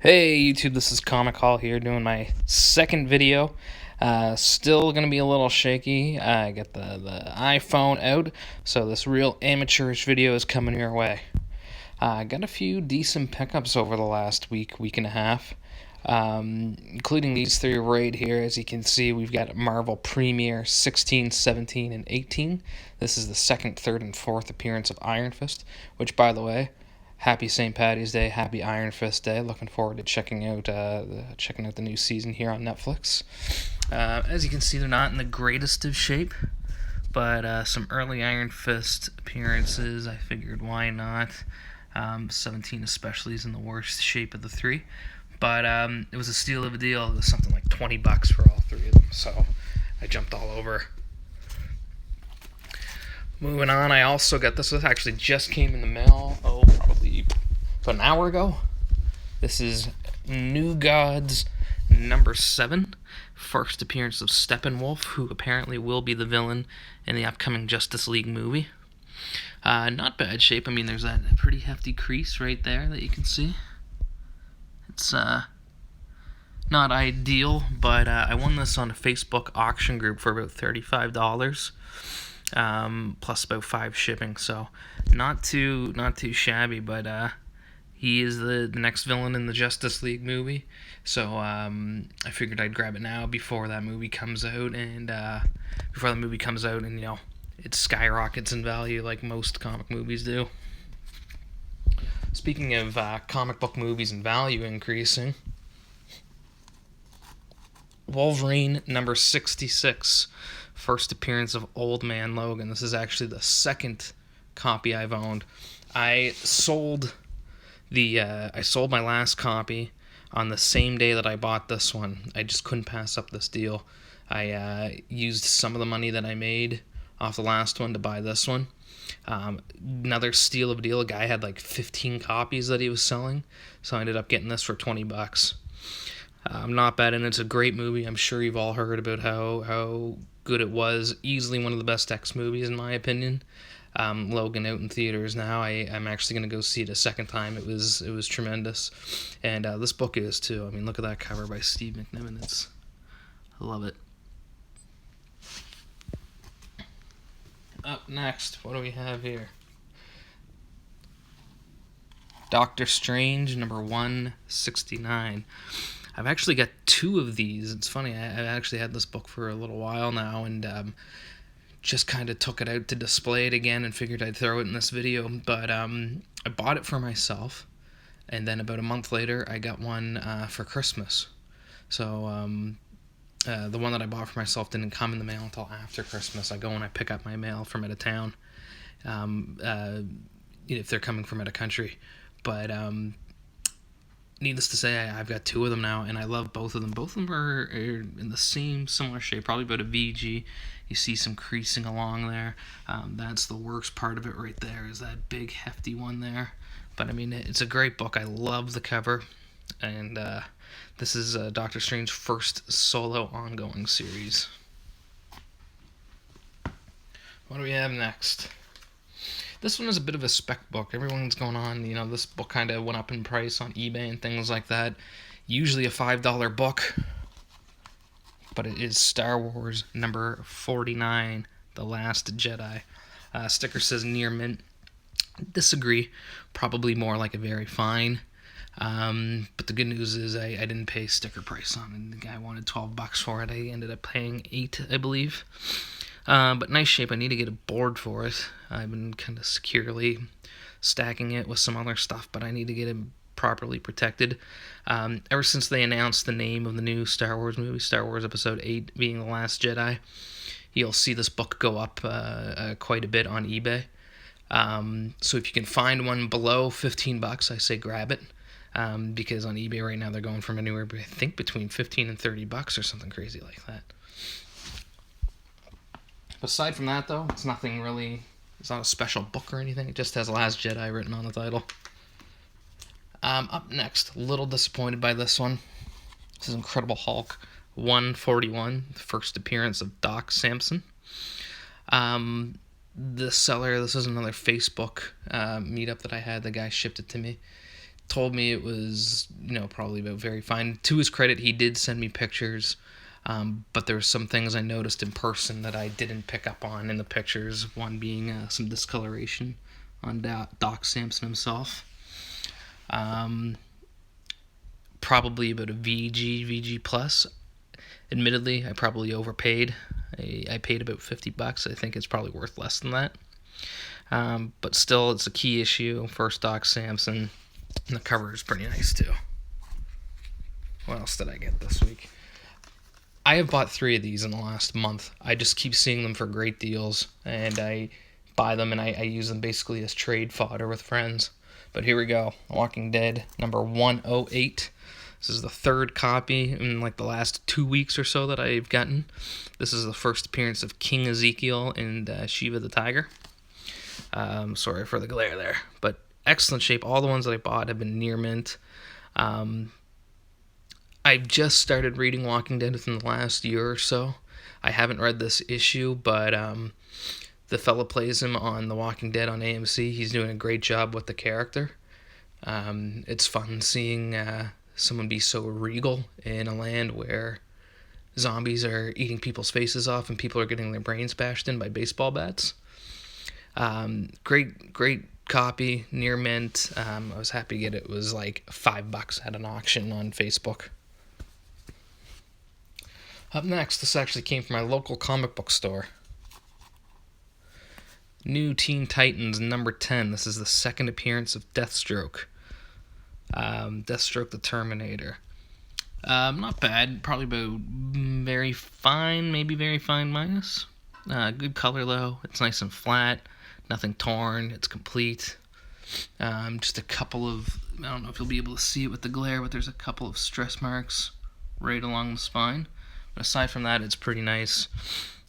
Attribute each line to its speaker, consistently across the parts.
Speaker 1: Hey YouTube, this is Comic Hall here doing my second video. Still gonna be a little shaky. I got the iPhone out, so this real amateurish video is coming your way. I got a few decent pickups over the last week and a half, including these three right here. As you can see, we've got Marvel Premiere 16, 17, and 18. This is the second, third, and fourth appearance of Iron Fist, which, by the way, happy St. Patty's Day, happy Iron Fist Day. Looking forward to checking out the new season here on Netflix. As you can see, they're not in the greatest of shape, but some early Iron Fist appearances, I figured why not. 17 especially is in the worst shape of the three, but it was a steal of a deal. It was something like $20 for all three of them, so I jumped all over. Moving on, I also got this. This actually just came in the mail, probably about an hour ago. This is New Gods number 7, first appearance of Steppenwolf, who apparently will be the villain in the upcoming Justice League movie. Not bad shape. I mean, there's that pretty hefty crease right there that you can see. It's not ideal, but I won this on a Facebook auction group for about $35. Plus about 5 shipping, so not too shabby, but he is the next villain in the Justice League movie, so I figured I'd grab it now before that movie comes out, and you know, it skyrockets in value like most comic movies do. Speaking of comic book movies and value increasing, Wolverine number 66, first appearance of Old Man Logan. This is actually the second copy I've owned. I sold my last copy on the same day that I bought this one. I just couldn't pass up this deal. I used some of the money that I made off the last one to buy this one. Another steal of a deal. A guy had like 15 copies that he was selling, so I ended up getting this for $20. Not bad, and it's a great movie. I'm sure you've all heard about how good it was. Easily one of the best X movies in my opinion. Logan out in theaters now. I'm actually going to go see it a second time. It was tremendous, and this book is too. I mean, look at that cover by Steve McNiven. I love it. Up next, what do we have here? Doctor Strange number 169. I've actually got 2 of these. It's funny, I've actually had this book for a little while now, and just kind of took it out to display it again and figured I'd throw it in this video. But I bought it for myself, and then about a month later I got one for Christmas. So the one that I bought for myself didn't come in the mail until after Christmas. I go and I pick up my mail from out of town, if they're coming from out of country. But needless to say, I've got 2 of them now, and I love both of them. Both of them are in the same similar shape, probably about a VG. You see some creasing along there. That's the worst part of it right there, is that big hefty one there. But I mean, it's a great book. I love the cover, and this is Doctor Strange's first solo ongoing series. What do we have next? This one is a bit of a spec book. Everyone's going on, you know, this book kind of went up in price on eBay and things like that. Usually a $5 book, but it is Star Wars number 49, The Last Jedi. Sticker says near mint. Disagree. Probably more like a very fine. But the good news is I didn't pay sticker price on it. The guy wanted $12 for it. I ended up paying $8, I believe. But nice shape. I need to get a board for it. I've been kind of securely stacking it with some other stuff, but I need to get it properly protected. Ever since they announced the name of the new Star Wars movie, Star Wars Episode 8 being The Last Jedi, you'll see this book go up quite a bit on eBay. So if you can find one below $15, I say grab it. Because on eBay right now they're going from anywhere, I think, between $15 and $30 or something crazy like that. Aside from that, though, it's nothing really. It's not a special book or anything. It just has Last Jedi written on the title. Up next, a little disappointed by this one. This is Incredible Hulk 141, the first appearance of Doc Samson. The seller, this is another Facebook meetup that I had. The guy shipped it to me. told me it was, probably about very fine. To his credit, he did send me pictures, but there were some things I noticed in person that I didn't pick up on in the pictures. One being some discoloration on Doc Samson himself. Probably about a VG plus. Admittedly, I probably overpaid. I paid about $50. I think it's probably worth less than that. But still, it's a key issue. First Doc Samson. And the cover is pretty nice too. What else did I get this week? I have bought 3 of these in the last month. I just keep seeing them for great deals, and I buy them and I use them basically as trade fodder with friends. But here we go. Walking Dead number 108. This is the 3rd copy in like the last 2 weeks or so that I've gotten. This is the first appearance of King Ezekiel and Shiva the Tiger. Sorry for the glare there, but excellent shape. All the ones that I bought have been near mint. I've just started reading Walking Dead within the last year or so. I haven't read this issue, but the fella plays him on The Walking Dead on AMC. He's doing a great job with the character. It's fun seeing someone be so regal in a land where zombies are eating people's faces off and people are getting their brains bashed in by baseball bats. Great copy, near mint. I was happy to get it. It was like $5 at an auction on Facebook. Up next, this actually came from my local comic book store. New Teen Titans number 10. This is the 2nd appearance of Deathstroke. Deathstroke the Terminator. Not bad. Probably about very fine, maybe very fine minus. Good color though. It's nice and flat. Nothing torn. It's complete. Just a couple of, I don't know if you'll be able to see it with the glare, but there's a couple of stress marks right along the spine. But aside from that, it's pretty nice.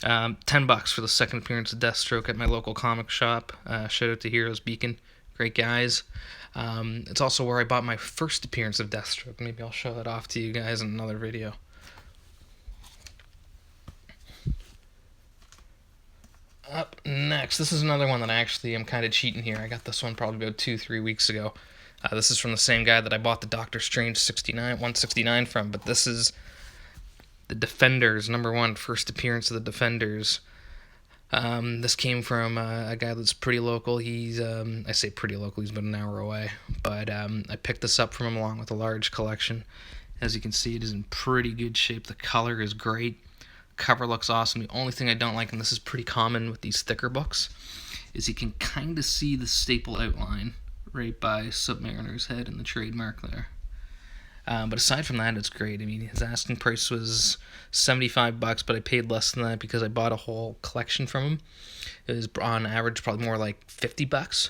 Speaker 1: $10 for the 2nd appearance of Deathstroke at my local comic shop. Shout out to Heroes Beacon. Great guys. It's also where I bought my first appearance of Deathstroke. Maybe I'll show that off to you guys in another video. Up next, this is another one that I'm kind of cheating here. I got this one probably about 2-3 weeks ago. This is from the same guy that I bought the Doctor Strange 169 from, but this is the Defenders, number 1, first appearance of the Defenders. This came from a guy that's pretty local. He's, I say pretty local, he's about an hour away, but I picked this up from him along with a large collection. As you can see, it is in pretty good shape. The color is great. Cover looks awesome. The only thing I don't like, and this is pretty common with these thicker books, is you can kind of see the staple outline right by Submariner's head and the trademark there. But aside from that, it's great. I mean, his asking price was $75, but I paid less than that because I bought a whole collection from him. It was on average probably more like $50.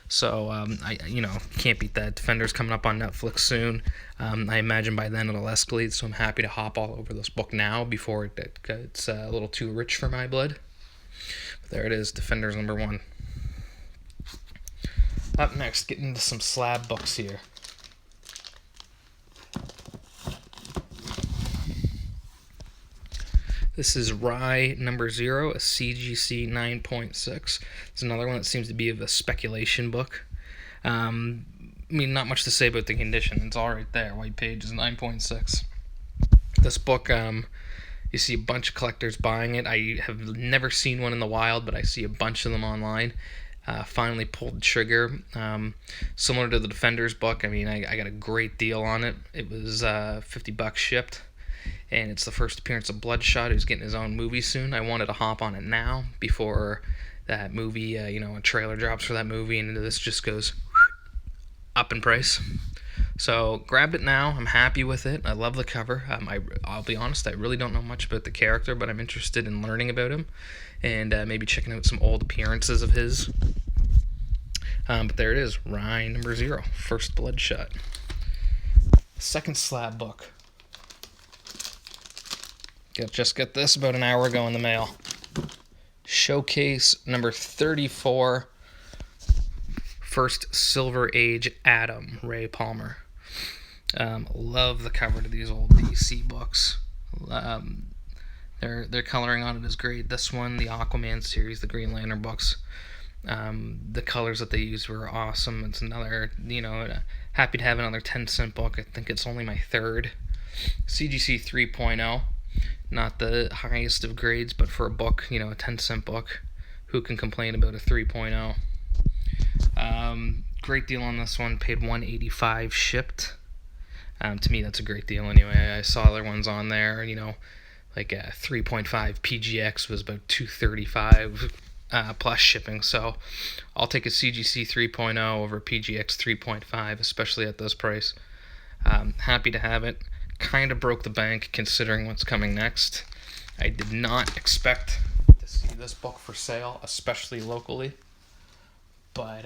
Speaker 1: So I can't beat that. Defender's coming up on Netflix soon. I imagine by then it'll escalate, so I'm happy to hop all over this book now before it gets a little too rich for my blood. But there it is, Defenders number 1. Up next, getting into some slab books here. This is Rye number 0, a CGC 9.6. It's another one that seems to be of a speculation book. I mean, not much to say about the condition. It's all right there. White page is 9.6. This book, you see a bunch of collectors buying it. I have never seen one in the wild, but I see a bunch of them online. Finally pulled the trigger. Similar to the Defenders book, I mean, I got a great deal on it. It was $50 shipped. And it's the first appearance of Bloodshot, who's getting his own movie soon. I wanted to hop on it now before that movie, a trailer drops for that movie, and this just goes up in price. So grabbed it now. I'm happy with it. I love the cover. I'll be honest, I really don't know much about the character, but I'm interested in learning about him and maybe checking out some old appearances of his. But there it is, Rye number 0, first Bloodshot. Second slab book. Just got this about an hour ago in the mail. Showcase number 34. First Silver Age Atom, Ray Palmer. Love the cover to these old DC books. Their coloring on it is great. This one, the Aquaman series, the Green Lantern books. The colors that they used were awesome. It's another, happy to have another 10-cent book. I think it's only my third. CGC 3.0, not the highest of grades, but for a book, a 10-cent book, who can complain about a 3.0? Great deal on this one. Paid $185 shipped. To me, that's a great deal anyway. I saw other ones on there, like a 3.5 PGX was about $235 plus shipping. So I'll take a CGC 3.0 over PGX 3.5, especially at this price. Happy to have it. Kind of broke the bank considering what's coming next. I did not expect to see this book for sale, especially locally. But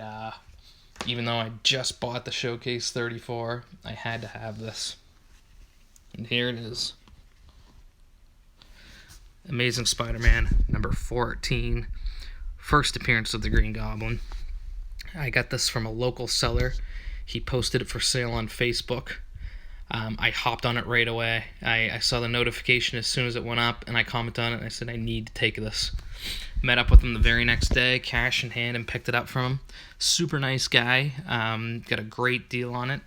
Speaker 1: even though I just bought the Showcase 34, I had to have this. And here it is. Amazing Spider-Man, number 14. First appearance of the Green Goblin. I got this from a local seller. He posted it for sale on Facebook. I hopped on it right away. I saw the notification as soon as it went up, and I commented on it, and I said, I need to take this. Met up with him the very next day, cash in hand, and picked it up from him. Super nice guy. Got a great deal on it.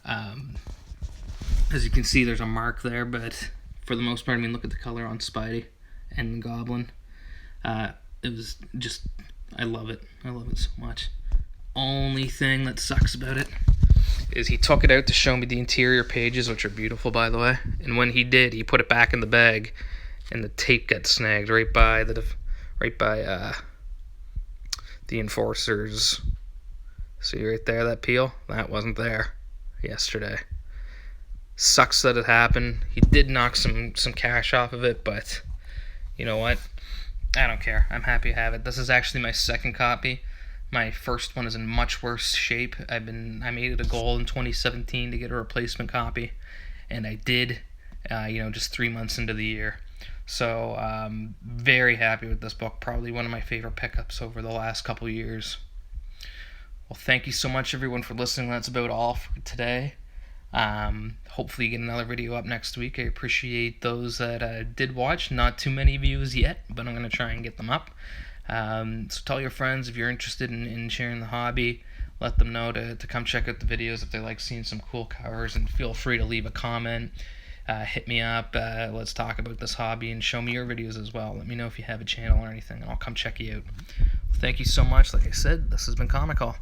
Speaker 1: As you can see, there's a mark there, but for the most part, look at the color on Spidey and the Goblin. It was just, I love it. I love it so much. Only thing that sucks about it is he took it out to show me the interior pages, which are beautiful, by the way. And when he did, he put it back in the bag, and the tape got snagged right by the Enforcers. See right there, that peel? That wasn't there yesterday. Sucks that it happened. He did knock some cash off of it, but you know what? I don't care. I'm happy to have it. This is actually my second copy. My first one is in much worse shape. I made it a goal in 2017 to get a replacement copy, and I did. Just 3 months into the year. So very happy with this book. Probably one of my favorite pickups over the last couple years. Well, thank you so much, everyone, for listening. That's about all for today. Hopefully you get another video up next week. I appreciate those that did watch. Not too many views yet, but I'm going to try and get them up. So tell your friends if you're interested in sharing the hobby. Let them know to come check out the videos if they like seeing some cool covers, and feel free to leave a comment. Hit me up. Let's talk about this hobby and show me your videos as well. Let me know if you have a channel or anything, and I'll come check you out. Thank you so much. Like I said, this has been Comic Call.